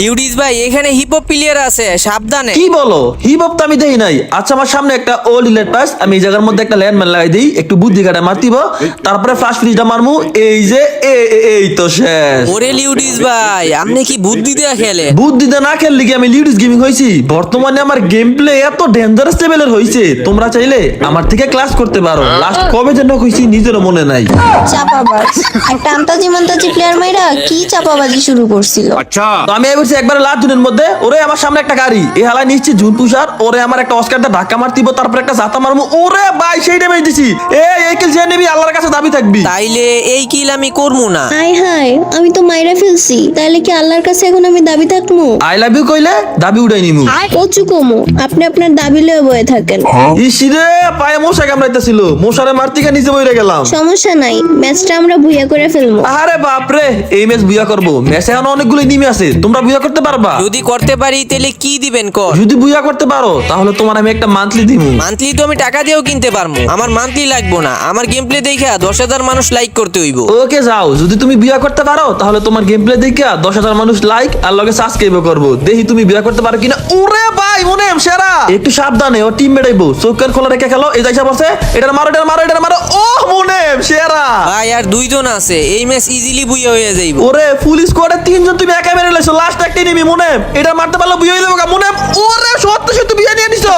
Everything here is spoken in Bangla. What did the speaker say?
লিউডিস ভাই এখানে হিপ হপ প্লেয়ার আছে, সাবধানে। কি বলো? হিপ হপ তো আমি দেই নাই। আচ্ছা, আমার সামনে একটা ওল্ড ইলেট পাস, আমি এই জায়গার মধ্যে একটা ল্যান্ডম্যান লাগাই দিই, একটু বুদ্ধি কাটা মারতিব, তারপরে ফ্লাশ ফ্রিজটা মারমু। এই যে এই তো শেষ। ওরে লিউডিস ভাই, আপনি কি বুদ্ধি দেয়া খেলে? বুদ্ধিতে না খেললে কি আমি লিউডিস গেমিং হয়েছি? বর্তমানে আমার গেম প্লে এত ডেঞ্জারাস লেভেলের হয়েছে, তোমরা চাইলে আমার থেকে ক্লাস করতে পারো। লাস্ট কবে যেন হয়েছি নিজেরও মনে নাই। চাপাবাজ একটা আন্তাজি মান্তাজি প্লেয়ার মাইরা কি চাপাবাজি শুরু করছিল। তো আমি বলছি একবারে লাস্ট জুনের মধ্যে, ওরে আমার সামনে একটা গাড়ি, এ হালাই নিশ্চিত জুন পুষার, ওরে আমার একটা অস্কারটা ধাক্কা মারতিব, তারপর একটা জাতা মারমু। ওরে ভাই সেই ড্যামেজ দিছি। এই কিল যে নিবি আল্লাহর কাছে দাবি থাকবি। তাইলে এই কিল আমি করবো না। হাই হাই, আমি তো মাইরা ফেলছি, তাহলে কি আল্লাহর কাছে এখন আমি দাবি থাকবো? আই লাভ ইউ কইলে দাবি উড়াই নিমু। কচু কমো, আপনি আপনার দাবি লয়ে বয়ে থাকেন। ইসিরে পায়ে মশা কামড়াইতেছিল, মশারে মারতিকা নিচে বইরে গেলাম। সমস্যা নাই, ম্যাচটা আমরা ভুইয়া করে ফেলবো। আরে বাপরে, এই ম্যাচ বুয়া করবো? ম্যাচে এখন অনেকগুলো নিমে আছে, তোমরা বুয়া করতে পারবা? যদি করতে পারি তাহলে কি দিবেন কর? যদি বুয়া করতে পারো তাহলে তোমার আমি একটা মান্থলি দিমু। মান্থলি তো আমি টাকা দিয়েও কিনতে পারবো, আমার মান্থলি লাগবো না। আমার গেম প্লে দেখা 10,000 মানুষ লাইক করতে হইব। ওকে যাও, যদি তুমি বিয়া করতে পারো তাহলে তোমার গেম প্লে দেখে 10,000 মানুষ লাইক আর লগে সাবস্ক্রাইব করবো। দেখি তুমি বিয়া করতে পারো কিনা। ওরে ভাই মনেম সেরা, একটু সাবধানে, ও টিম মেটাইবো, চোখ কান খোলা রেখে খেলো। এই যাইসা বসে, এটার মারো এটার মারো এটার মারো। ও মনেম সেরা ভাই আর 2 জন আছে, এই ম্যাচ ইজিলি বুইয়া হয়ে যাইব। ওরে ফুল স্কোয়াডে 3 জন তুমি একা মেরে লেছো, লাস্ট একটা নিবি মনেম, এটা মারতে পারলো বিয়ে হয়ে যাবো মনেম। ওরে সত্যি সত্যি বিয়ে নিয়ে নিছো।